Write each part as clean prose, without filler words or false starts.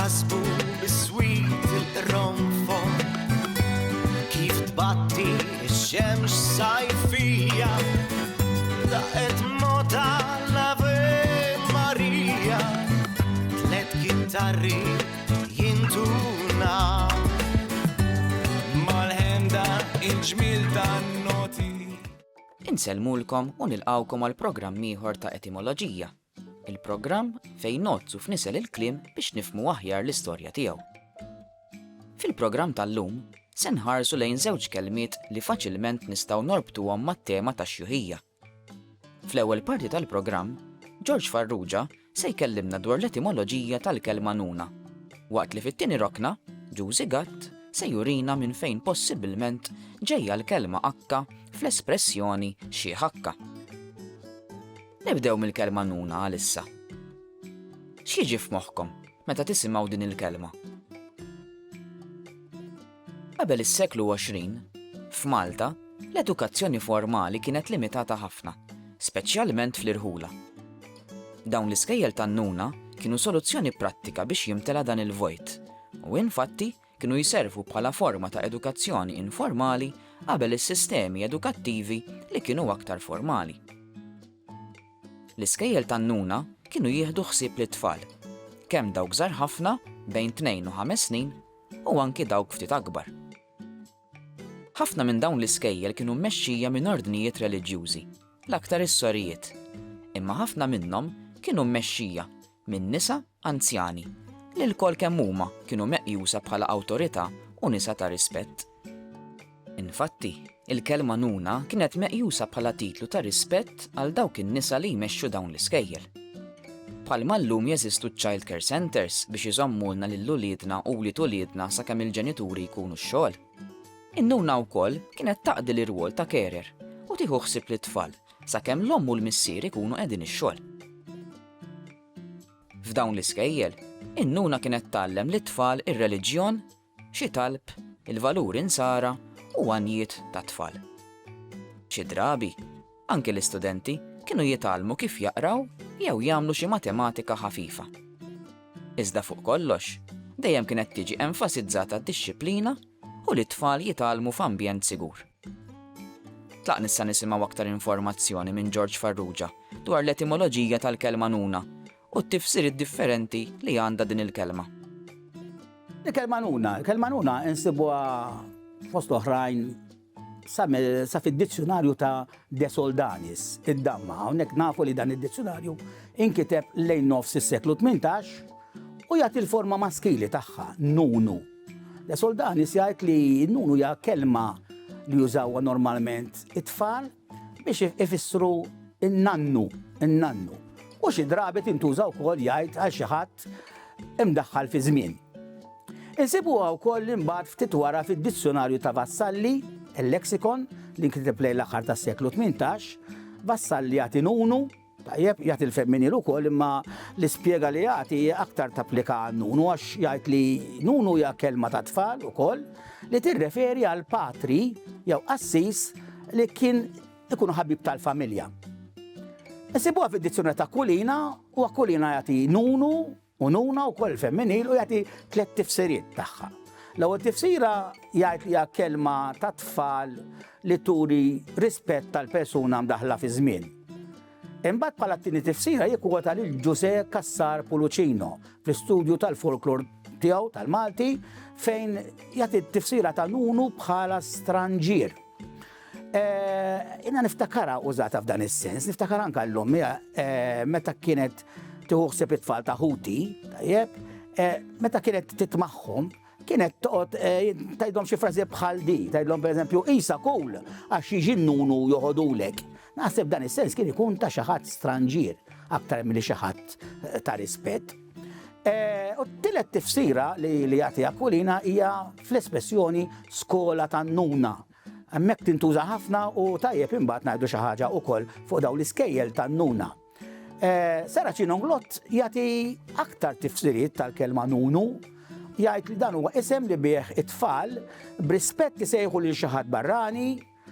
jasbu bis-swit il-ronfon kif tbatti x-xemx sajfija daqet moda l-Ave Marija tlet kittarri jintuna mal-ħemda il-ġmil tan-noti. Insellmulkom u nilqawkom għal programm ieħor ta' etimoloġija. Il-programm fejn nozzu f'nisel il-kliem biex nifhmu aħjar l-istorja tiegħu. Fil-programm tal-lum se nħarsu lejn żewġ kelmiet li faċilment nistgħu norbtuhom mat-tema tax-xjuħija. Fl-ewwel parti tal-programm, George Farrugia se jkellimna dwar l-etimoloġija tal-kelma nuna, waqt li fit-tieni rokna, Giusy Gatt se jurina minn fejn possibilment ġejja l-kelma akka fl-espressjoni xi ħakka. Nibdew mill-kelma nuna għalissa. X'jiġi f'moħħkom meta tisimgħu din il-kelma? Qabel is-seklu 20, f'Malta, l-edukazzjoni formali kienet limitata ħafna, speċjalment fl-irħula. Dawn l-iskejjel tan-nuna kienu soluzzjoni prattika biex jimtela dan il-vojt, u infatti kienu jiservu bħala forma ta' edukazzjoni informali qabel is-sistemi edukattivi li kienu aktar formali. L-iskejjel tan-nuna kienu jieħdu ħsieb lit-tfal, kemm dawk żgħar ħafna bejn 2 u 5 snin u anki dawk ftit akbar. Ħafna minn dawn l-iskejjel kienu mmexxija minn ordnijiet reliġjużi, l-aktar is-sorijiet, imma ħafna minnhom kienu mmexxija minn nisa anzjani li l-kol kemm huma kienu meqjusa bħala awtorità u nisa ta' rispett. Infatti, il-kelma nuna kienet meqjusa bħala titlu ta' rispett għal dawk in-nisa li jmexxu dawn l-iskejjel. Bħalma llum jeżistu child care centers biex iżommulna lil uliedna u wlied uliedna sakemm il-ġenituri jkunu x-xogħol. In-nuna wkoll kienet taqdi l-irwol ta' carer u tieħu ħsieb lit-tfal sakemm l-omm u l-missier ikunu qegħdin ix-xogħol. F'dawn l-iskejjel, in-nuna kienet tgħallem lit-tfal ir-reliġjon, xi talb, il-valuri nsara u għanijiet ta' tfal. Xi drabi, anke l-istudenti kienu jitgħallmu kif jaqraw jew jagħmlu xi matematika ħafifa. Iżda fuq kollox, dejjem kienet tiġi enfasizzata d-dixxilpina u li t-tfal jitgħallmu f'ambjent sigur. Tlaq nista' nisimgħu aktar informazzjoni minn George Farrugia dwar l-etimoloġija tal-kelma nuna u t-tifsiriet differenti li għandha din il-kelma. Il-kelma nuna insibuha fost oħrajn sa fid-dizzjonarju ta' De Soldanis, id-damma, hawnhekk nafu li dan id-dizzjonarju inkiteb lejn nofs is-seklu 18 u jagħti l-forma maskili tagħha, nunu. De Soldanis jgħid li nunu hija kelma li jużawha normalment it-tfal biex ifissru in-nannu. U xi drabi tintuża wkoll jgħid għal xi ħadd imdaħħal fi żmien. Insibuha wkoll imbagħad ftit wara fid-dizzjonarju ta' Vassalli, il-leksikon li nkiteb lejn l-aħħar tas-seklu 18, Vassalli jagħti nunu, tajjeb jagħti l-femminil ukoll imma l-ispjega li jagħti aktar tapplika nunu għax jgħid li nunu hija kelma ta' tfal ukoll li tirreferi għal patri jew qassis li kien ikunu ħabib tal-familja. Insibuha fid-dizzjonarju ta' Kulina u Kulina jagħti nunu u nuna wkoll femminil u jagħti 3 tifsiriet tagħha. L-ewwel tifsira jgħid li hija kelma ta' tfal li turi rispett tal-persuna mdaħla fi żmien. Imbagħad bħala t-tieni tifsira jikkwota lil Giuseppe Cassar Pullicino fl-istudju tal-folklor tiegħu tal-Malti fejn jagħti t-tifsira ta' nunu bħala stranġier. Jiena niftakarha użata f'dan is-sens, niftakar anke llum meta kienet tiħuħseb it-tfal ta' ħuti, tajjeb, meta kienet titmaħħom, kienet toqgħod tgħidhom xi frażi bħal di, tgħidhom pereżempju qisha kull għax jiġi nnunu joħodulek. Naħseb dan is-sens kien ikun ta' xi ħadd stranġier aktar milli xi ħadd ta' rispett. U t-tielet tifsira li jagħtiha Kulina hija fl-espressjoni skola tan-nuna. Hemmhekk tintuża ħafna u tajjeb imbagħad ngħidu xi ħaġa wkoll fuq dawn l-iskejjel tan-nuna. Saracino Glott jagħti aktar tifsiriet tal-kelma nunu, jgħid li dan huwa isem li bih it-tfal b'rispett li sejħu lil xi ħadd barrani,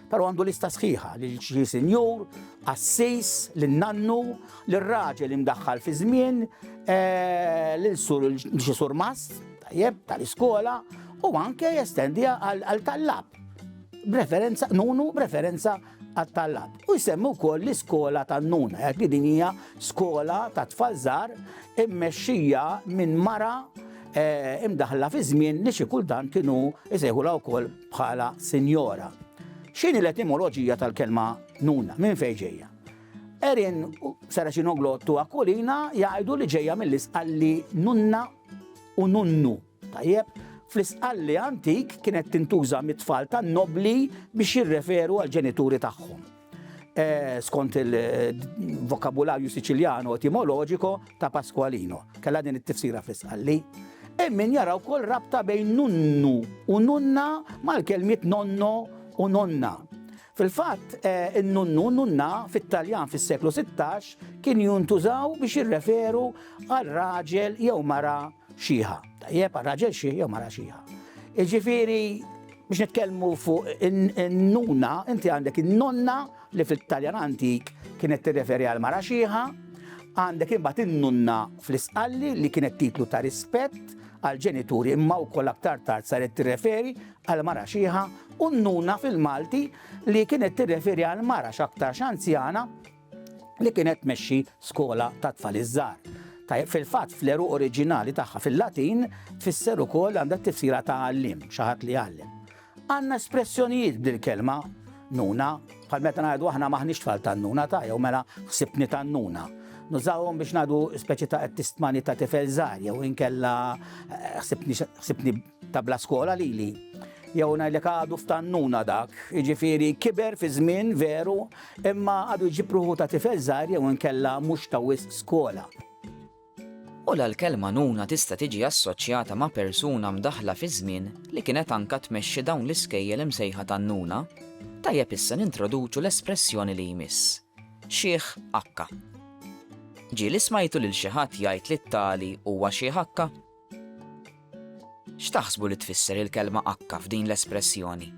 Però għandu lista sħiħa li xi sinjur, assis, lin-nannu, lir-raġel imdaħħal fi żmien, xi sur mast, tajjeb, tal-iskola, u anke jestendija għal tallab. Nunu b'referenza għat-tallab. U jsemmu wkoll l-iskola tan-nuna, jekk li din hija skola ta' tfal żgħar immexxija minn mara imdaħla fi żmien li xi kultant kienu jsejħulha wkoll bħala sinjora. X'inhi l-etimoloġija tal-kelma nuna, minn fejn ġejja? Erin Saraċinoglu tu Akulina jgħidu li ġejja mill-isqalli nunna u nunnu. Tajjeb, fl-isqalli antik kienet tintuża mit-tfal tan-nobli biex jirreferu għal ġenituri tagħhom. Skont il-vokabularju siċiljano etimoloġiko ta' Pasqualino. Kellha din it-tifsira fl-isqalli. Min jaraw kol rabta bejn nunnu u nunna mal-kelmiet nonno u nonna. Fil-fatt, il-nunnu nunna fit-Taljan fis-seklu 16 kien jintużaw biex jirreferu għal raġel jew mara xieħa. Tajjeb, għal raġel xieħ jew mara xieħa. Ġifieri biex nitkellmu fuq in-nuna, inti għandek in-nonna li fil-Taljan antik kienet tirreferi għal mara xieħa, għandek imbagħad in-nunna fl-isqalli li kienet titlu ta' rispett għal ġenituri imma wkoll aktar tard saret tirreferi għal mara xieħa u n-nuna fil-Malti li kienet tirreferi għal mara x'aktar x'anzjana li kienet tmexxi skola ta' tfal iż-żgħar. Fil-fatt fl-eruq oriġinali tagħha fil-Latin tfisser ukoll għandha tifsira ta' għallim, xi ħadd li għallem. Għandna espressjonijiet b'dil-kelma nuna, bħal meta ngħidu aħna maħniex tfal tan-nuna ta' jew mela ħsibni tan-nuna. Nużawhom biex nagħdu speċi ta' tistmani ta' tifel żgħar jew inkella ħsibni ta' bla skola lili. Jew ngħidlek għadu f'tannuna dak, jiġifieri kiber fi żmien veru, imma għadu jġib ruħu ta' tifel żgħar jew inkella mhux ta' wisq skola. U l-kelma nuna tista' tiġi assoċjata ma' persuna mdaħla fi żmien li kienet anka tmexxi dawn l-iskejjel imsejħa tan-nuna, tajjeb issa nintroduċu l-espressjoni li jmiss. Xieħ akka. Ġieli smajtu lil xi ħadd jgħid li t-tali huwa xi akka? X'taħsbu li tfisser il-kelma akka f'din l-espressjoni?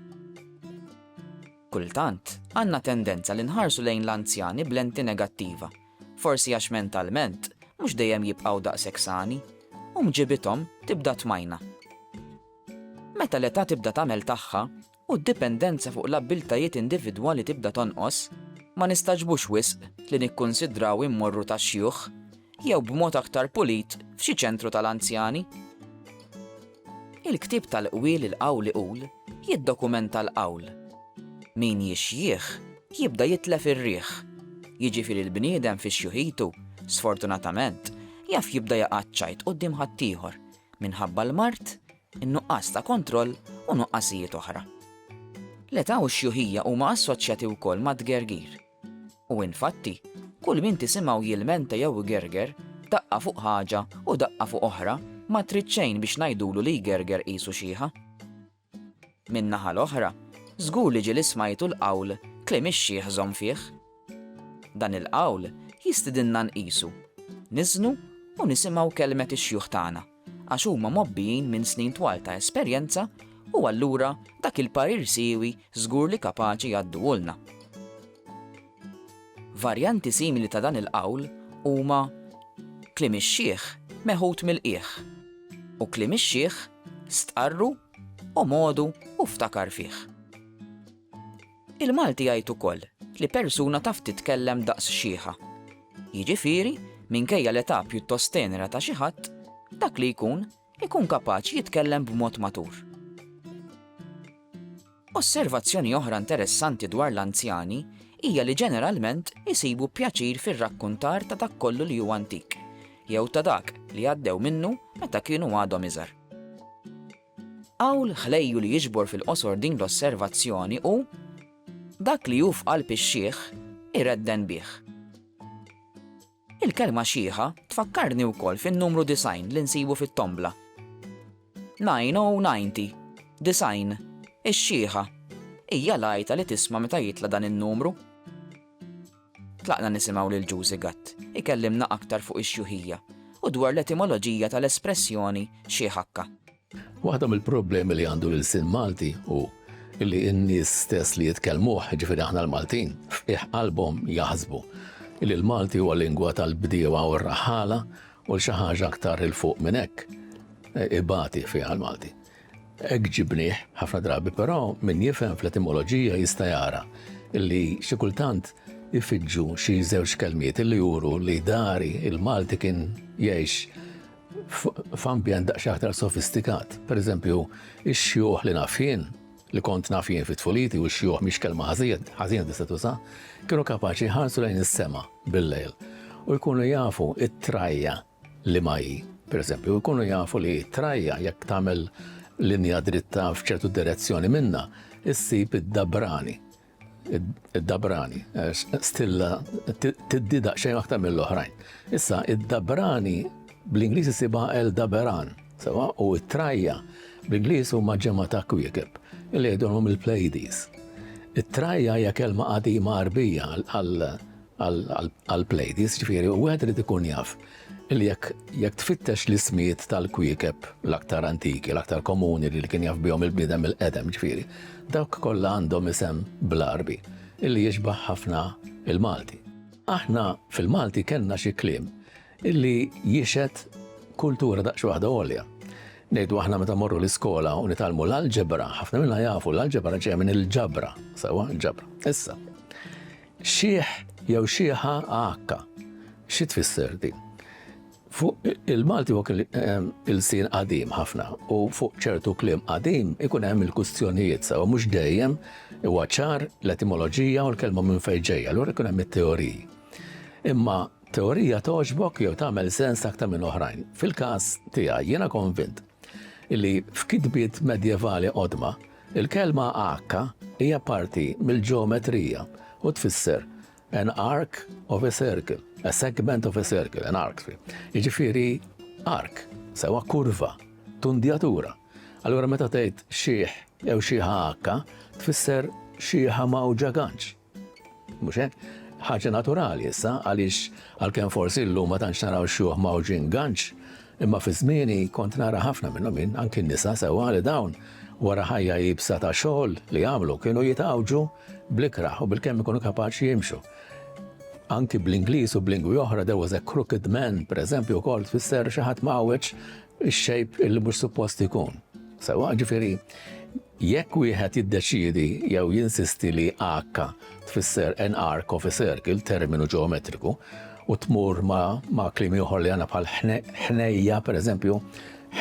Kultant, għandna tendenza li nħarsu lejn l-anzjani b'lenti negattiva, forsi għax mentalment mhux dejjem jibqgħu daqshekk sani, u mġibithom tibda tmajna. Meta l-età tibda tagħmel tagħha u d-dipendenza fuq l-abbiltajiet individwali tibda tonqos, ma nistaġbux wisq li nikkunsidraw immorru ta' xjuħ jew b'mod aktar pulit f'xi ċentru tal-anzjani. Il-ktieb tal-qwiel il-qawl iqul jiddokumenta l-qawl. Min jixjieħ jibda jitlef ir-riħ. Jiġifieri l-bniedem fi xjuħitu, sfortunatament, jaf jibda jaqaċċajt quddiem ħaddieħor minħabba l-mart, in-nuqqas ta' kontroll u nuqqasijiet oħra. L-età u x-xjuħija huma assoċjati wkoll ma' tgergir. U infatti, kull min tisimgħu jilmenta jew igerger, daqqa fuq ħaġa u daqqa fuq oħra ma trid xejn biex ngħidulu li jgerger qisu xieħa. Min-naħa l-oħra, żgur li ġieli smajtu l-qawl kliem ix-xieħ żomm fih. Dan il-qawl jistidinna nqisu, niżnu u nisimgħu kelmet ix-xjuħ tagħna għax huma mobbijin minn snin twal ta' esperjenza u allura dak il-parir siewi żgur li kapaċi jgħadduhulna. Varjanti simili ta' dan il-qawl huma kliem ix-xieħ meħud mill-qiegħ u kliem ix-xieħ stqarru u modu u ftakar fih. Il-Malti jgħid ukoll li persuna taf titkellem daqs xieħa. Jiġifieri minkejja l-età pjuttost tenera ta' xi ħadd, dak li ikun kapaċi jitkellem b'mod matur. Osservazzjoni oħra interessanti dwar l-anzjani hija li ġeneralment isibu pjaċir fir-rakkuntar ta' dak kollu li huwa antik, jew ta' dak li għaddew minnu meta kienu għadhom iżgħar. Qawl ħlejju li jiġbor fil-qosor din l-osservazzjoni u dak li hu f'qalb ix-xieħ iredden bih. Il-kelma xieħa tfakkarni wkoll fin-numru 90 li nsibu fit-tombla. 90, design, ix-xieħa, hija lajta li tisma' meta jitla dan in-numru. Tlaqna nisimgħu lil Ġusi Gatt, ikellimna aktar fuq ix-xjuħija u dwar l-etimoloġija tal-espressjoni xieħakka. Waħda mill-problemi li għandu l-sin Malti u illi n-nies stess li jitkellmuh, ġifieri aħna l-Maltin, fih qalbhom jaħsbu illi l-Malti huwa lingwa tal-bdiewa u r-raħala u xi ħaġa aktar il fuq minn hekk ibati fiha l-Malti. Hekk ġibnieh ħafna drabi, però min jifhem fl-etimoloġija jista' jara illi xi kultant ifiġġu xi żewġ kelmiet illi juru li dari il-Malti kien jgħix f'ambjent daqs aktar sofistikat. Pereżempju, ix-xjuħ li naf jien, li kont naf jien fit-tfuliti u x-xjuħ mhix kelma ħażin tista' tuża, kienu kapaċi jħarsu lejn is-sema bil-lejl u jkunu jafu it-trajja li maji. Pereżempju, jkunu jafu li trajja jekk tagħmel linja dritta f'ċertu direzzjoni minna, issib id-dabrani. Id-dabrani, stilla tiddida xejn aktar mill-oħrajn. Issa, id-dabrani bl-Ingliż isibha el-daberan, sewa, u t-trajja bl-Ingliż huma ġemma ta' kwiekeb, illi jgħidulhom il-Pleiades. It-trajja hija kelma qadima Arbija għall-Pleiades, ġifieri u wieħed irid ikun jaf illi jekk tfittex l-ismijiet tal-kwiekeb l-aktar antiki, l-aktar komuni li kien jaf bihom il-bniedem il-qedem, ġifieri, dawk kollha għandhom isem bl-Arbi illi jiġbaħ ħafna il-Malti. Aħna fil-Malti kellna xi kliem illi jixed kultura daqs waħda għolja. Ngħidu aħna meta morru l-iskola u nitalmu l-alġebra, ħafna minnha jafu l-alġebra ġejja minn il-ġabra, sewa ġabra. Issa, xieħ jew xieħa għakka, xi tfisser din? Fuq il-Malti huwa il-sin qadim ħafna u fuq ċertu kliem qadim ikun hemm il-kustjonijiet sewa mhux dejjem huwa ċar l-etimoloġija u l-kelma minn fejn ġejja, allura ikun hemm it-teoriji. Imma teorija toġbok jew tagħmel sens aktar minn oħrajn. Fil-każ tiegħi jiena konvint illi f'kitbiet medjevali qodma il-kelma għakka hija parti mill-ġeometrija u tfisser an arc of a circle, a segment of a circle, an arc. Jiġifieri arc, sewa kurva, tundjatura. Allura meta tgħid xieħ jew xieħa għakka tfisser xieħa mawġa ganċ. Mhux hekk? Ħaġa naturali issa għaliex għalkemm forsi llum ma tantx naraw xjuħ mawġin ganċ, imma fi żmieni kont nara ħafna minnhom minn anki n-nisa sewwa li dawn wara ħajja jibsa ta' xogħol li jagħmlu kienu jitgħawġu bl-ikraħ u bil-kemm ikunu kapaċi jimxu. Anki bl-Ingliż u b'lingwi oħra there was a crooked man, pereżempju wkoll tfisser xi ħadd mawweġ ix-xejp illi mhux suppost ikun. Sewwa ġifieri jekk wieħed jiddeċiedi jew jinsisti li għakka tfisser an arc of a circle, terminu ġeometriku, u tmur ma' kliem ieħor li għandna bħal ħnejja, pereżempju,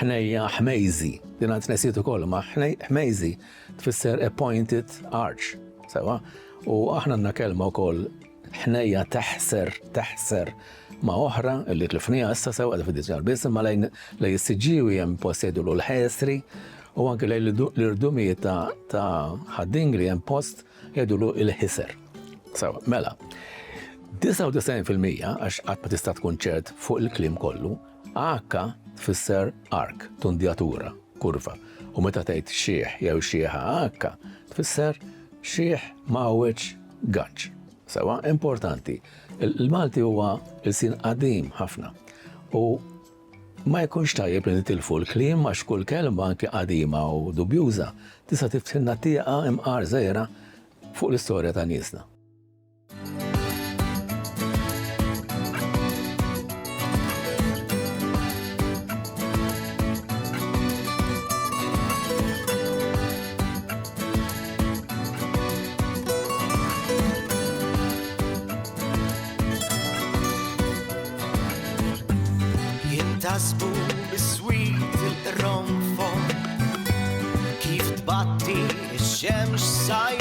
ħnejja ħmejżi. Din għand nesiet ukoll ma' ħmejżi tfisser a pointed arch. Sewa, u aħna għandna kelma wkoll ħnejja teħser ma' oħra li tlifnija issa sewa qed fid-diġġar biss imma lejn is-siġġiewi hemm post jgħidulu l-ħesri u anke lejn l-irdumijiet ta' ħaddingli hemm post jgħidulu l-ħiser. Sewa, mela, 99% għax qatt ma tista' tkun ċert fuq il-kliem kollu, għakka tfisser ark, tundjatura, kurva. U meta tgħid xieħ jew xieħa għakka tfisser xieħ mawweġ ganċ. Sewa importanti. Il-Malti huwa il-sin qadim ħafna. U ma jkunx tajjeb li nitilfu l-kliem għax kull kelma anke qadima u dubjuża tista' tiftilna tieqa imqar żgħira fuq l-istorja ta' niesna. Jintasbu bis-swit il-ronfon kif tbatti ix-xemx saj